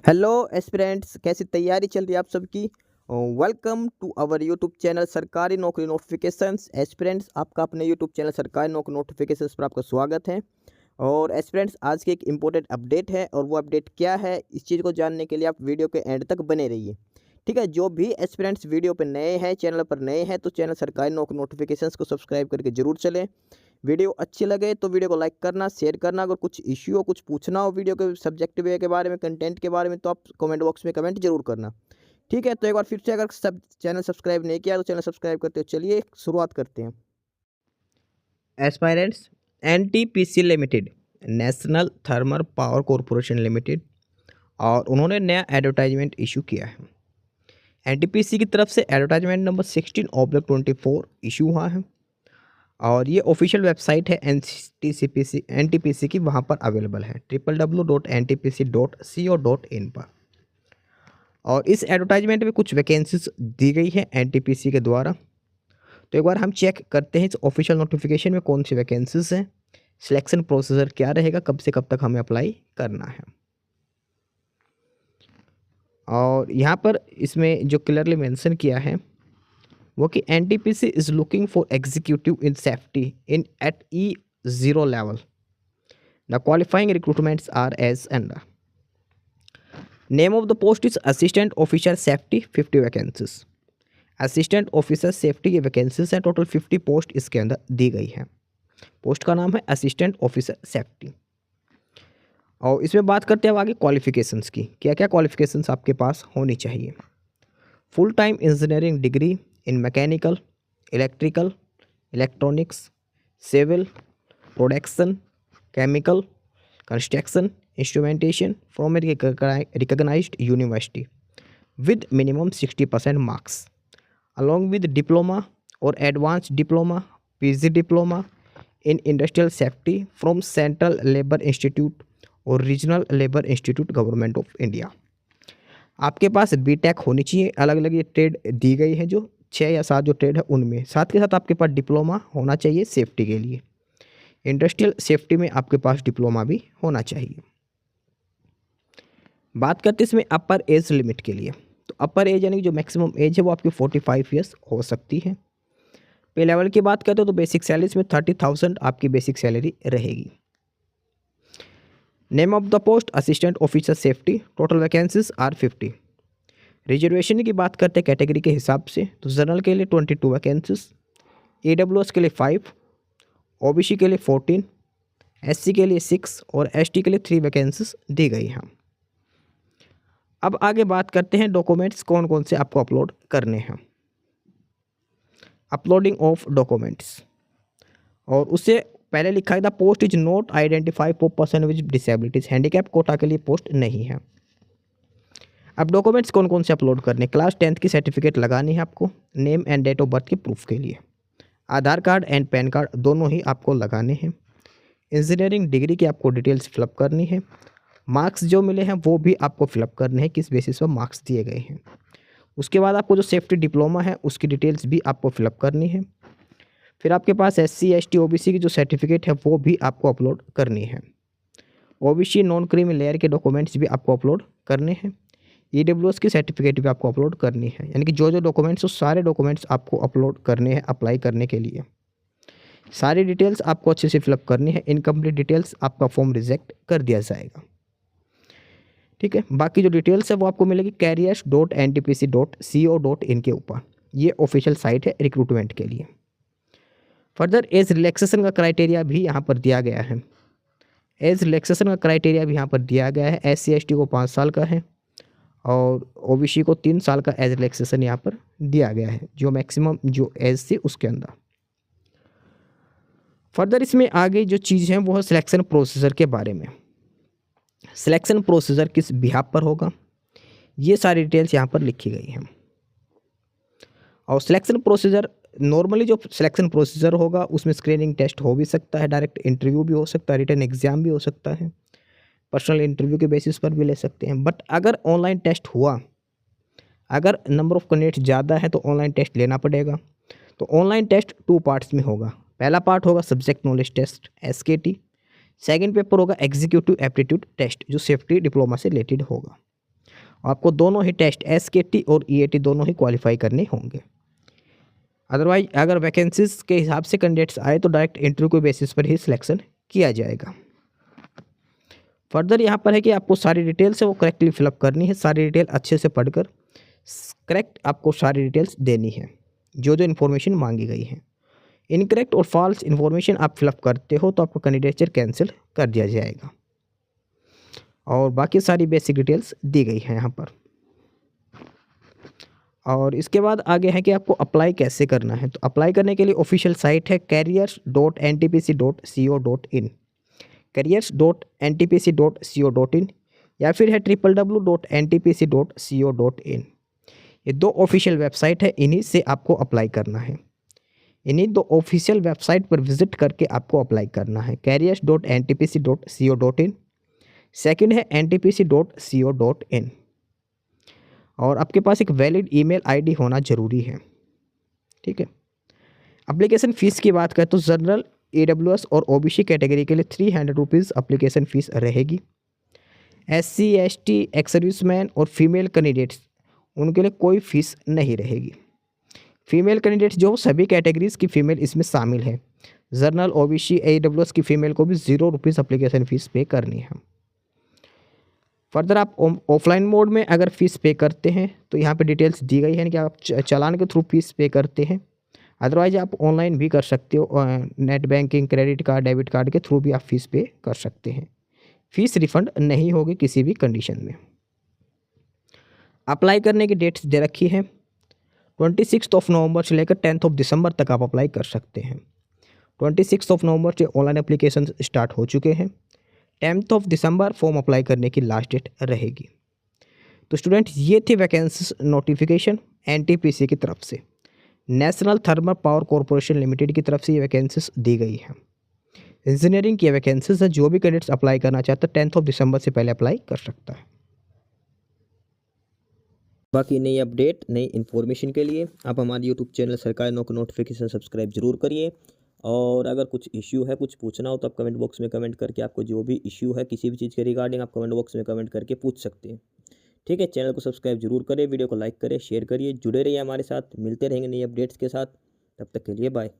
Hello aspirants, कैसी तैयारी चल रही है आप सबकी। Welcome to our YouTube channel सरकारी नौकरी नोटिफिकेशंस। एस्पिरेंट्स, आपका अपने यूट्यूब चैनल सरकारी नौकरी नोटिफिकेशंस पर आपका स्वागत है। और एस्पिरेंट्स, आज की एक इम्पोर्टेंट अपडेट है और वो अपडेट क्या है, इस चीज़ को जानने के लिए आप वीडियो के एंड तक बने रहिए। ठीक है, जो भी एस्पिरेंट्स वीडियो पर नए हैं, चैनल पर नए हैं, तो चैनल सरकारी नौकरी नोटिफिकेशंस को सब्सक्राइब करके जरूर चलें। वीडियो अच्छी लगे तो वीडियो को लाइक करना, शेयर करना। अगर कुछ इश्यू हो, कुछ पूछना हो वीडियो के सब्जेक्ट वे के बारे में, कंटेंट के बारे में, तो आप कमेंट बॉक्स में कमेंट जरूर करना। ठीक है, तो एक बार फिर से, अगर सब चैनल सब्सक्राइब नहीं किया तो चैनल सब्सक्राइब करते हो। चलिए शुरुआत करते हैं। Aspirants, NTPC limited, national thermal power corporation limited, और उन्होंने नया एडवर्टाइजमेंट इशू किया है। एनटीपीसी की तरफ से एडवर्टाइजमेंट नंबर 16/24 इशू हुआ है और ये ऑफिशियल वेबसाइट है एनटीपीसी की, वहाँ पर अवेलेबल है www.ntpc.co.in पर। और इस एडवर्टाइजमेंट में कुछ वैकेंसीज दी गई है एनटीपीसी के द्वारा। तो एक बार हम चेक करते हैं इस ऑफिशियल नोटिफिकेशन में कौन सी वैकेंसीज हैं, सिलेक्शन प्रोसीजर क्या रहेगा, कब से कब तक हमें अप्लाई करना है। और यहाँ पर इसमें जो क्लियरली मेंशन किया है वो कि NTPC is looking for executive in safety in at E0 level. The qualifying recruitments are as under. Name of the post is assistant officer safety, 50 vacancies. Assistant officer safety की वैकेंसीज हैं, total 50 post इसके अंदर दी गई है। Post का नाम है assistant officer safety. और इसमें बात करते हैं अब आगे क्वालिफिकेशंस की, क्या क्या क्वालिफिकेशंस आपके पास होनी चाहिए। Full time engineering degree in mechanical, electrical, electronics, civil, production, chemical, construction, instrumentation from a recognised university with minimum 60% marks, along with diploma or advanced diploma, PG diploma in industrial safety from Central Labour Institute और regional labour institute government of India. आपके पास BTech होनी चाहिए। अलग अलग ये trade दी गई है, जो 6 या 7 जो ट्रेड है उनमें, साथ के साथ आपके पास डिप्लोमा होना चाहिए सेफ्टी के लिए। इंडस्ट्रियल सेफ्टी में आपके पास डिप्लोमा भी होना चाहिए। बात करते हैं इसमें अपर एज लिमिट के लिए, तो अपर एज यानी कि जो मैक्सिमम एज है वो आपकी 45 ईयर्स हो सकती है। पे लेवल की बात करते हो तो बेसिक सैलरी इसमें 30,000 आपकी बेसिक सैलरी रहेगी। Name of the post assistant officer safety, total vacancies are 50। Reservation की बात करते हैं कैटेगरी के हिसाब से, तो जनरल के लिए 22 वैकेंसीज, EWS के लिए 5, OBC के लिए 14, SC के लिए 6 और ST के लिए 3 वैकेंसीज दी गई हैं। अब आगे बात करते हैं डॉक्यूमेंट्स कौन कौन से आपको अपलोड करने हैं। अपलोडिंग ऑफ डॉक्यूमेंट्स, और उससे पहले लिखा है the post is not identify for person with disabilities, handicap quota के लिए पोस्ट नहीं है। अब डॉक्यूमेंट्स कौन कौन से अपलोड करने, क्लास 10th की सर्टिफिकेट लगानी है आपको, name and date of birth के प्रूफ के लिए, Aadhaar card and PAN card दोनों ही आपको लगाने हैं। इंजीनियरिंग डिग्री की आपको डिटेल्स फिलअप करनी है। मार्क्स जो मिले हैं वो भी आपको फिलअप करने हैं, किस बेसिस पर मार्क्स दिए गए हैं। उसके बाद आपको जो सेफ्टी डिप्लोमा है उसकी डिटेल्स भी आपको फिलअप करनी है। फिर आपके पास SC ST OBC की जो सर्टिफिकेट है वो भी आपको अपलोड करनी है। OBC नॉन क्रीमी लेयर के डॉक्यूमेंट्स भी आपको अपलोड करने हैं। EWS की सर्टिफिकेट भी आपको अपलोड करनी है। यानी कि जो जो डॉक्यूमेंट्स, वो सारे डॉक्यूमेंट्स आपको अपलोड करने हैं अप्लाई करने के लिए। सारी डिटेल्स आपको अच्छे से फिलअप करनी है। इनकम्प्लीट डिटेल्स आपका फॉर्म रिजेक्ट कर दिया जाएगा। ठीक है, बाकी जो डिटेल्स है वो आपको मिलेगी careers.ntpc.co.in के ऊपर। ये ऑफिशियल साइट है रिक्रूटमेंट के लिए। फर्दर एज रिलैक्सेशन का क्राइटेरिया भी यहाँ पर दिया गया है। एज रिलैक्सेशन का क्राइटेरिया भी यहाँ पर दिया गया है। SC ST को 5 साल का है और OBC को 3 साल का एज रिलैक्सेशन यहाँ पर दिया गया है, जो मैक्सिमम जो एज थी उसके अंदर। फर्दर इसमें आगे जो चीज़ है वो है सिलेक्शन प्रोसीजर के बारे में। सिलेक्शन प्रोसीजर किस बिहाफ पर होगा, ये सारी डिटेल्स यहाँ पर लिखी गई हैं। और सिलेक्शन प्रोसीजर, नॉर्मली जो सिलेक्शन प्रोसीजर होगा उसमें स्क्रीनिंग टेस्ट हो भी सकता है, डायरेक्ट इंटरव्यू भी हो सकता है, रिटन एग्जाम भी हो सकता है, पर्सनल इंटरव्यू के बेसिस पर भी ले सकते हैं। बट अगर ऑनलाइन टेस्ट हुआ, अगर नंबर ऑफ कैंडिडेट ज़्यादा है तो ऑनलाइन टेस्ट लेना पड़ेगा। तो ऑनलाइन टेस्ट 2 पार्ट्स में होगा। पहला पार्ट होगा subject knowledge test SKT, second paper होगा एग्जीक्यूटिव एप्टीट्यूड टेस्ट, जो सेफ्टी डिप्लोमा से रिलेटेड होगा। आपको दोनों ही टेस्ट SKT और EAT दोनों ही क्वालिफाई करने होंगे। अदरवाइज अगर वैकेंसीज के हिसाब से कैंडिडेट्स आए तो डायरेक्ट इंटरव्यू के बेसिस पर ही सिलेक्शन किया जाएगा। फर्दर यहाँ पर है कि आपको सारी डिटेल्स है वो करेक्टली फिलअप करनी है, सारी डिटेल अच्छे से पढ़कर करेक्ट आपको सारी डिटेल्स देनी है जो जो इन्फॉर्मेशन मांगी गई है। इनकरेक्ट और फॉल्स इन्फॉर्मेशन आप फिलअप करते हो तो आपका कैंडिडेचर कैंसिल कर दिया जाएगा। और बाकी सारी बेसिक डिटेल्स दी गई हैं यहाँ पर। और इसके बाद आगे है कि आपको अप्लाई कैसे करना है। तो अप्लाई करने के लिए ऑफिशियल साइट है careers.ntpc.co.in, careers.ntpc.co.in या फिर है www.ntpc.co.in। ये दो ऑफिशियल वेबसाइट है, इन्हीं से आपको अप्लाई करना है। इन्हीं दो ऑफिशियल वेबसाइट पर विजिट करके आपको अप्लाई करना है। careers.ntpc.co.in, सेकंड है ntpc.co.in। और आपके पास एक वैलिड ईमेल आईडी होना ज़रूरी है, ठीक है। एप्लीकेशन फ़ीस की बात करें तो जनरल, AWS और OBC कैटेगरी के लिए 300 रुपीज़ एप्लीकेशन फ़ीस रहेगी। SC ST एक्स सर्विसमैन और फीमेल कैंडिडेट्स उनके लिए कोई फ़ीस नहीं रहेगी। फीमेल कैंडिडेट्स जो सभी कैटेगरीज़ की फ़ीमेल इसमें शामिल है, जनरल, OBC, AWS की फ़ीमेल को भी 0 रुपीज़ एप्लीकेशन फ़ीस पे करनी है। फर्दर आप ऑफलाइन मोड में अगर फ़ीस पे करते हैं तो यहाँ पे डिटेल्स दी गई है कि आप चालान के थ्रू फीस पे करते हैं। अदरवाइज आप ऑनलाइन भी कर सकते हो, net banking, credit card, debit card के थ्रू भी आप फीस पे कर सकते हैं। फ़ीस रिफ़ंड नहीं होगी किसी भी कंडीशन में। अप्लाई करने की डेट्स दे रखी है 26 नवंबर से लेकर 10 दिसंबर तक आप अप्लाई कर सकते हैं। 26 नवंबर से ऑनलाइन एप्लीकेशन स्टार्ट हो चुके हैं। 10 दिसंबर फॉर्म अप्लाई करने की लास्ट डेट रहेगी। तो स्टूडेंट ये थी वैकेंसीज नोटिफिकेशन NTPC की तरफ से, national thermal power corporation limited की तरफ से ये वैकेंसीज दी गई है। इंजीनियरिंग की वैकेंसीज है, जो भी कैंडिडेट्स अप्लाई करना चाहता है 10 दिसंबर से पहले अप्लाई कर सकता है। बाकी नई अपडेट, नई इन्फॉर्मेशन के लिए आप हमारे यूट्यूब चैनल सरकारी नौकरी नोटिफिकेशन सब्सक्राइब जरूर करिए। और अगर कुछ इश्यू है, कुछ पूछना हो तो आप कमेंट बॉक्स में कमेंट करके आपको जो भी इश्यू है किसी भी चीज़ के रिगार्डिंग आप कमेंट बॉक्स में कमेंट करके पूछ सकते हैं, ठीक है। चैनल को सब्सक्राइब जरूर करें, वीडियो को लाइक करें, शेयर करिए, जुड़े रहिए हमारे साथ। मिलते रहेंगे नई अपडेट्स के साथ, तब तक के लिए बाय।